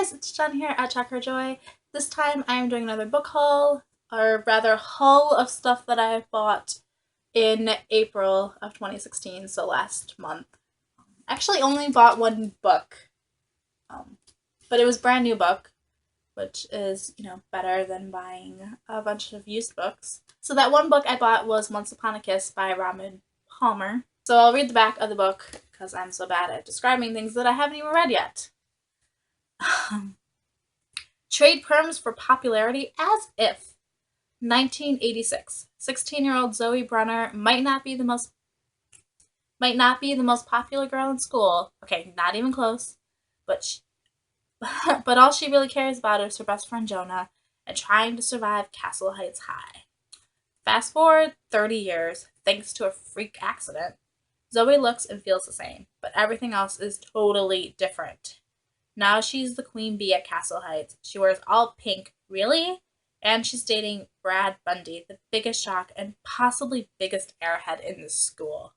guys, it's Jen here at Check Her Joy. This time I am doing another book haul, or rather haul of stuff that I bought in April of 2016, so last month. I actually only bought one book, but it was a brand new book, which is, better than buying a bunch of used books. So that one book I bought was Once Upon a Kiss by Robin Palmer. So I'll read the back of the book because I'm so bad at describing things that I haven't even read yet. Trade perms for popularity as if. 1986. 16-year-old Zoe Brunner might not be the most popular girl in school. Okay, not even close. But but all she really cares about is her best friend Jonah and trying to survive Castle Heights High. Fast forward 30 years, thanks to a freak accident, Zoe looks and feels the same, but everything else is totally different. Now she's the queen bee at Castle Heights. She wears all pink. Really? And she's dating Brad Bundy, the biggest shock and possibly biggest airhead in the school.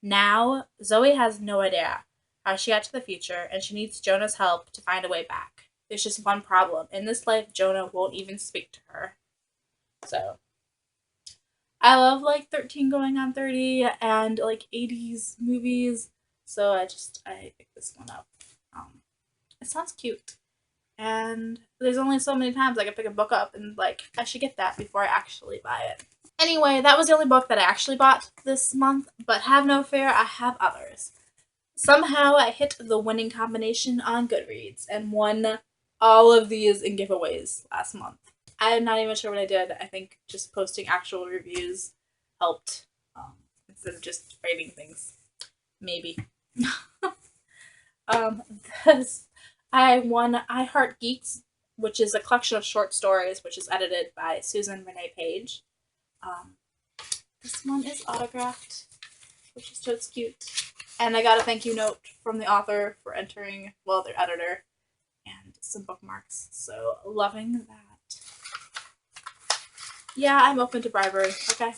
Now, Zoe has no idea how she got to the future, and she needs Jonah's help to find a way back. There's just one problem. In this life, Jonah won't even speak to her. So, I love, 13 going on 30 and, 80s movies. So I picked this one up. It sounds cute. And there's only so many times I can pick a book up and, I should get that before I actually buy it. Anyway, that was the only book that I actually bought this month, but have no fear, I have others. Somehow I hit the winning combination on Goodreads and won all of these in giveaways last month. I'm not even sure what I did. I think just posting actual reviews helped instead of just writing things. Maybe. I won I Heart Geeks, which is a collection of short stories, which is edited by Susan Renee Page. This one is autographed, which is so cute. And I got a thank you note from the author for entering, their editor, and some bookmarks. So, loving that. Yeah, I'm open to bribery, okay?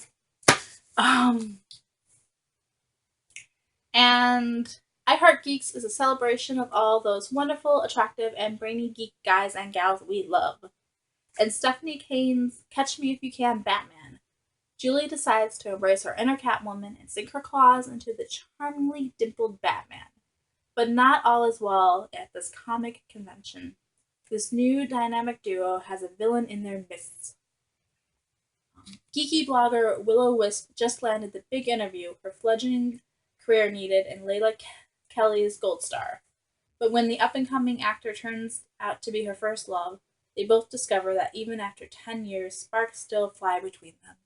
And I Heart Geeks is a celebration of all those wonderful, attractive, and brainy geek guys and gals we love. In Stephanie Kane's Catch Me If You Can Batman, Julie decides to embrace her inner Catwoman and sink her claws into the charmingly dimpled Batman. But not all is well at this comic convention. This new dynamic duo has a villain in their midst. Geeky blogger Willow Wisp just landed the big interview her fledgling career needed in Layla Kelly's Gold Star. But when the up-and-coming actor turns out to be her first love, they both discover that even after 10 years, sparks still fly between them.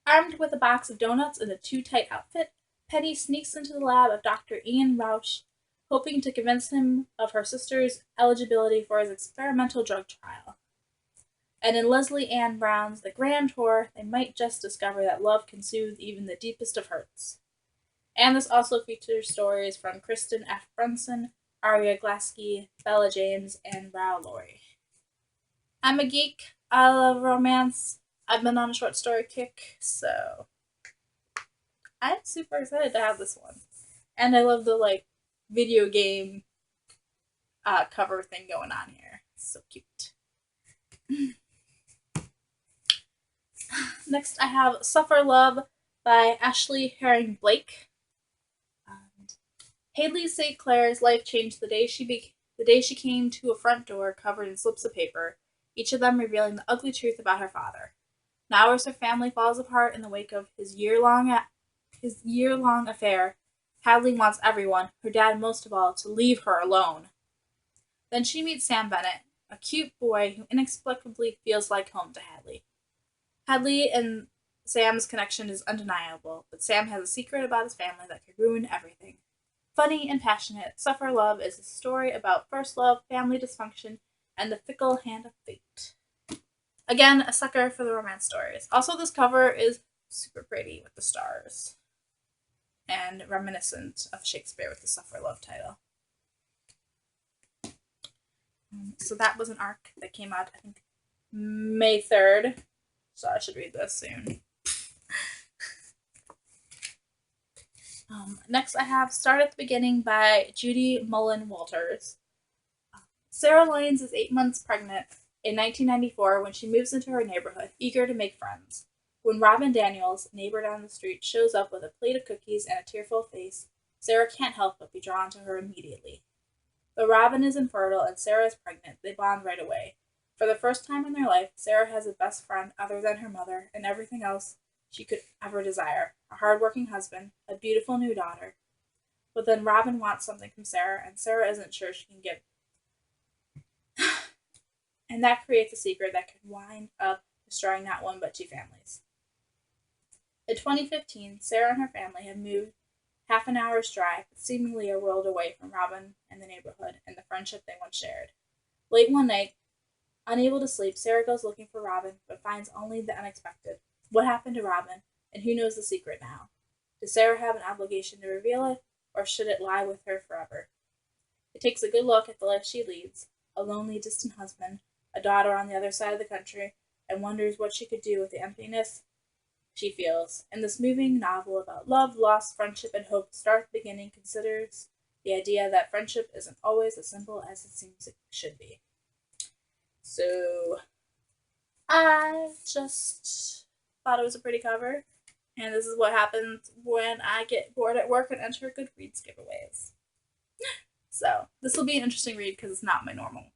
Armed with a box of donuts and a too-tight outfit, Penny sneaks into the lab of Dr. Ian Rausch, hoping to convince him of her sister's eligibility for his experimental drug trial. And in Leslie Ann Brown's The Grand Tour, they might just discover that love can soothe even the deepest of hurts. And this also features stories from Kristen F. Brunson, Aria Glaske, Bella James, and Rao Laurie. I'm a geek. I love romance. I've been on a short story kick, so I'm super excited to have this one. And I love the, video game cover thing going on here. It's so cute. Next, I have Suffer Love by Ashley Herring Blake. Haley St. Clair's life changed the day she came to a front door covered in slips of paper, each of them revealing the ugly truth about her father. Now as her family falls apart in the wake of his year-long affair, Hadley wants everyone, her dad most of all, to leave her alone. Then she meets Sam Bennett, a cute boy who inexplicably feels like home to Hadley. Hadley and Sam's connection is undeniable, but Sam has a secret about his family that could ruin everything. Funny and passionate, Suffer Love is a story about first love, family dysfunction, and the fickle hand of fate. Again, a sucker for the romance stories. Also, this cover is super pretty with the stars. And reminiscent of Shakespeare with the Suffer Love title. So that was an arc that came out, I think, May 3rd. So I should read this soon. Next I have Start at the Beginning by Judy Mollen Walters. Sarah Lyons is 8 months pregnant in 1994 when she moves into her neighborhood, eager to make friends. When Robin Daniels, neighbor down the street, shows up with a plate of cookies and a tearful face, Sarah can't help but be drawn to her immediately. Though Robin is infertile and Sarah is pregnant, they bond right away. For the first time in their life, Sarah has a best friend other than her mother and everything else she could ever desire: a hard-working husband, a beautiful new daughter. But then Robin wants something from Sarah, and Sarah isn't sure she can give. And that creates a secret that could wind up destroying not one but two families. In 2015, Sarah and her family have moved half an hour's drive, seemingly a world away from Robin and the neighborhood and the friendship they once shared. Late one night, unable to sleep, Sarah goes looking for Robin, but finds only the unexpected. What happened to Robin, and who knows the secret now? Does Sarah have an obligation to reveal it, or should it lie with her forever? It takes a good look at the life she leads: a lonely, distant husband, a daughter on the other side of the country, and wonders what she could do with the emptiness she feels. In this moving novel about love, loss, friendship, and hope, Start the Beginning considers the idea that friendship isn't always as simple as it seems it should be. So, I just thought it was a pretty cover, and this is what happens when I get bored at work and enter Goodreads giveaways. So, this will be an interesting read because it's not my normal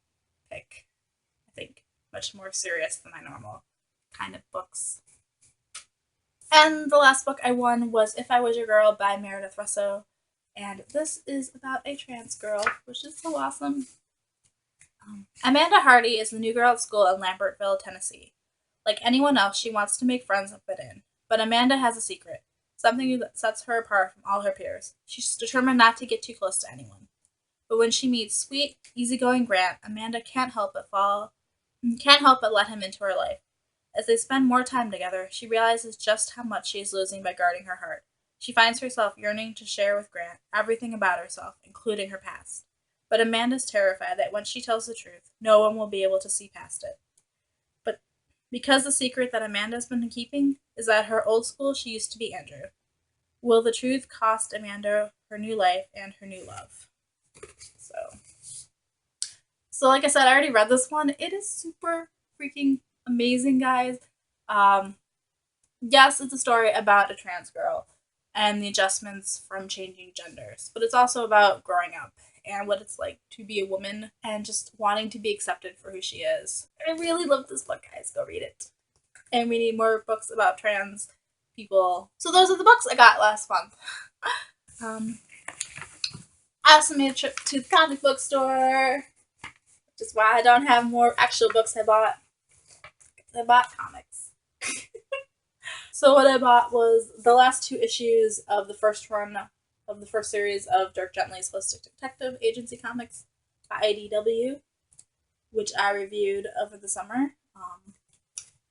pick. I think much more serious than my normal kind of books. And the last book I won was If I Was Your Girl by Meredith Russo. And this is about a trans girl, which is so awesome. Amanda Hardy is the new girl at school in Lambertville, Tennessee. Like anyone else, she wants to make friends and fit in. But Amanda has a secret, something that sets her apart from all her peers. She's determined not to get too close to anyone. But when she meets sweet, easygoing Grant, Amanda can't help but let him into her life. As they spend more time together, she realizes just how much she is losing by guarding her heart. She finds herself yearning to share with Grant everything about herself, including her past. But Amanda's terrified that once she tells the truth, no one will be able to see past it. But because the secret that Amanda's been keeping is that her old school she used to be Andrew. Will the truth cost Amanda her new life and her new love? So like I said, I already read this one. It is super freaking amazing, guys. Yes, it's a story about a trans girl and the adjustments from changing genders, but it's also about growing up and what it's like to be a woman and just wanting to be accepted for who she is. I really love this book, guys. Go read it. And we need more books about trans people. So those are the books I got last month. I also made a trip to the comic book store, which is why I don't have more actual books I bought. I bought comics. So what I bought was the last 2 issues of the first run of the first series of Dirk Gently's Holistic Detective Agency comics by IDW, which I reviewed over the summer.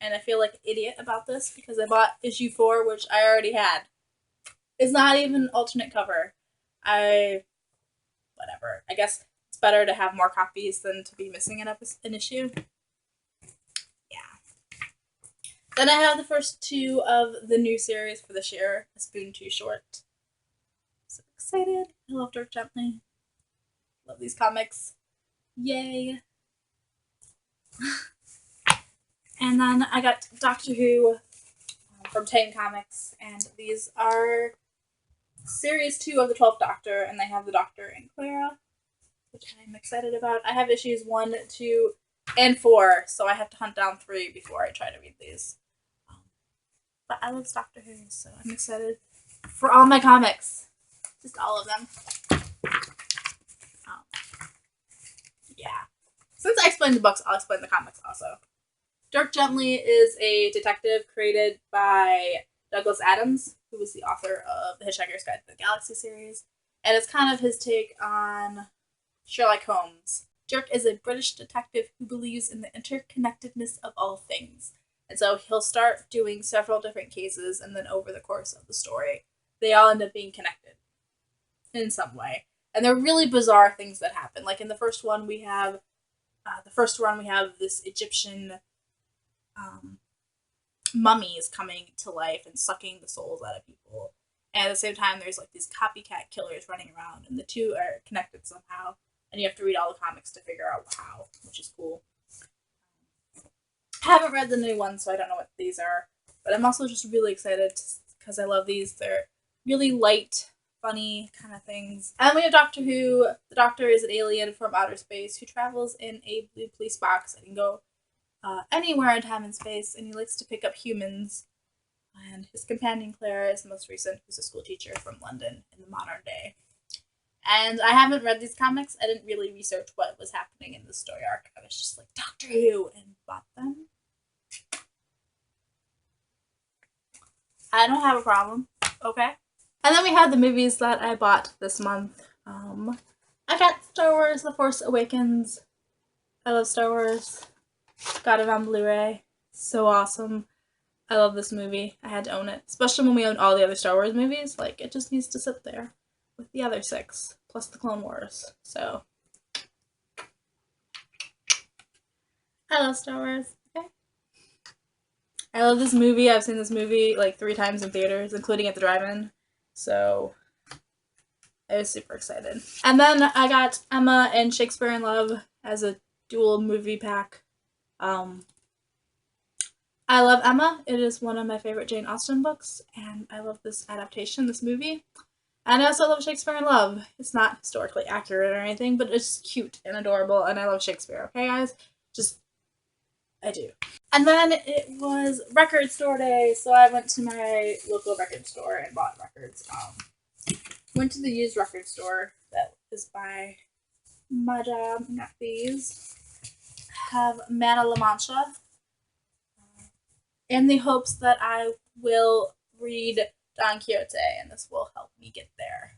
And I feel like an idiot about this because I bought issue 4, which I already had. It's not even an alternate cover. Whatever. I guess it's better to have more copies than to be missing an issue. Then I have the first 2 of the new series for this year, A Spoon Too Short. So excited. I love Dirk Gently. Love these comics. Yay. And then I got Doctor Who from Tang Comics, and these are series 2 of the 12th Doctor, and they have the Doctor and Clara, which I'm excited about. I have issues 1, 2, and 4, so I have to hunt down 3 before I try to read these. But I love Doctor Who, so I'm excited for all my comics. Just all of them. Yeah. Since I explained the books, I'll explain the comics also. Dirk Gently is a detective created by Douglas Adams, who was the author of The Hitchhiker's Guide to the Galaxy series. And it's kind of his take on Sherlock Holmes. Dirk is a British detective who believes in the interconnectedness of all things. And so he'll start doing several different cases, and then over the course of the story, they all end up being connected in some way. And they're really bizarre things that happen. Like in the first one, we have this Egyptian mummies coming to life and sucking the souls out of people. And at the same time, there's like these copycat killers running around, and the two are connected somehow. and you have to read all the comics to figure out how, which is cool. I haven't read the new one, so I don't know what these are, but I'm also just really excited because I love these. They're really light, funny kind of things. And we have Doctor Who. The Doctor is an alien from outer space who travels in a blue police box and can go anywhere in time and space, and he likes to pick up humans. And his companion Clara is the most recent, who's a school teacher from London in the modern day. And I haven't read these comics. I didn't really research what was happening in the story arc. I was just like, Doctor Who, and bought them. I don't have a problem. Okay. And then we have the movies that I bought this month. I got Star Wars The Force Awakens. I love Star Wars. Got it on Blu-ray. So awesome. I love this movie. I had to own it. Especially when we own all the other Star Wars movies. Like, it just needs to sit there with the other 6. Plus the Clone Wars. So, I love Star Wars. Okay. I love this movie. I've seen this movie like 3 times in theaters, including at the drive-in. So, I was super excited. And then I got Emma and Shakespeare in Love as a dual movie pack. I love Emma. It is one of my favorite Jane Austen books, and I love this adaptation, this movie. And I also love Shakespeare in Love. It's not historically accurate or anything, but it's cute and adorable, and I love Shakespeare, okay, guys? Just, I do. And then it was record store day, so I went to my local record store and bought records. Went to the used record store that is by my job, not these. Have Mancha, in the hopes that I will read Don Quixote, and this will help me get there.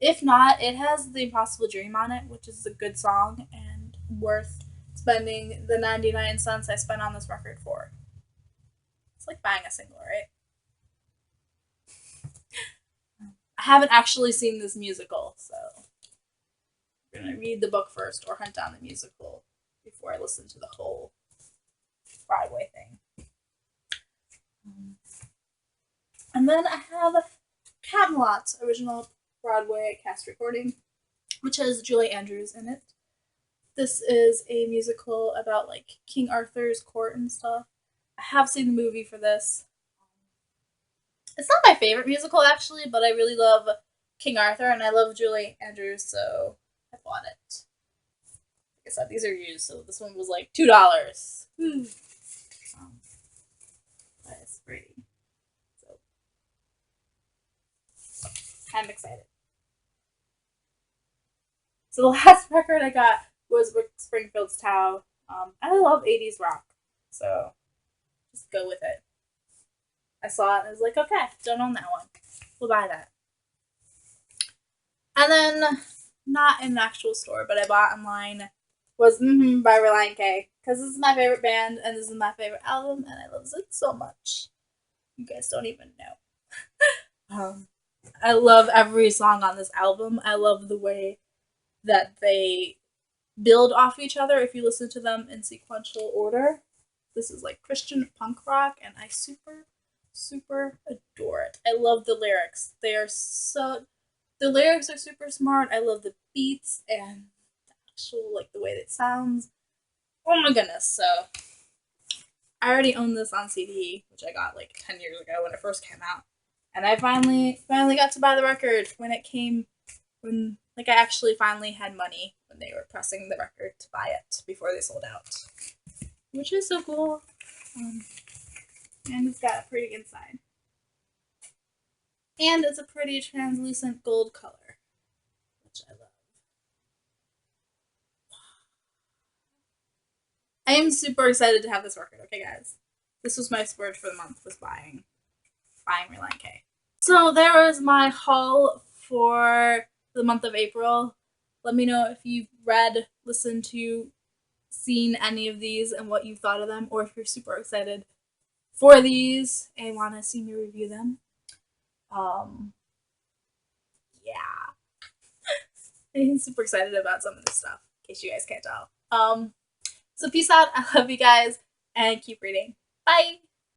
If not, it has The Impossible Dream on it, which is a good song and worth spending the 99 cents I spent on this record for. It's like buying a single, right? I haven't actually seen this musical, so I'm gonna read the book first or hunt down the musical before I listen to the whole Broadway thing. And then I have Camelot, original Broadway cast recording, which has Julie Andrews in it. This is a musical about like King Arthur's court and stuff. I have seen the movie for this. It's not my favorite musical actually, but I really love King Arthur and I love Julie Andrews, so I bought it. Like I said, these are used, so this one was like $2. That is pretty. I'm excited. So the last record I got was Rick Springfield's Tao. I love 80s rock, so just go with it. I saw it and I was like, okay, don't own that one. We'll buy that. And then, not in an actual store, but I bought online, was MmmHmm by Relient K. Because this is my favorite band, and this is my favorite album, and I love it so much. You guys don't even know. I love every song on this album. I love the way that they build off each other if you listen to them in sequential order. This is like Christian punk rock, and I super, super adore it. I love the lyrics. The lyrics are super smart. I love the beats and the actual, like, the way that it sounds. Oh my goodness, so I already own this on CD, which I got like 10 years ago when it first came out. And I finally got to buy the record when I actually finally had money when they were pressing the record to buy it before they sold out. Which is so cool. And it's got a pretty inside. And it's a pretty translucent gold color, which I love. I am super excited to have this record, okay guys? This was my splurge for the month, was buying Relient K. So there was my haul for the month of April. Let me know if you've read, listened to, seen any of these and what you thought of them, or if you're super excited for these and want to see me review them. Yeah. I'm super excited about some of this stuff, in case you guys can't tell. So peace out, I love you guys, and keep reading. Bye!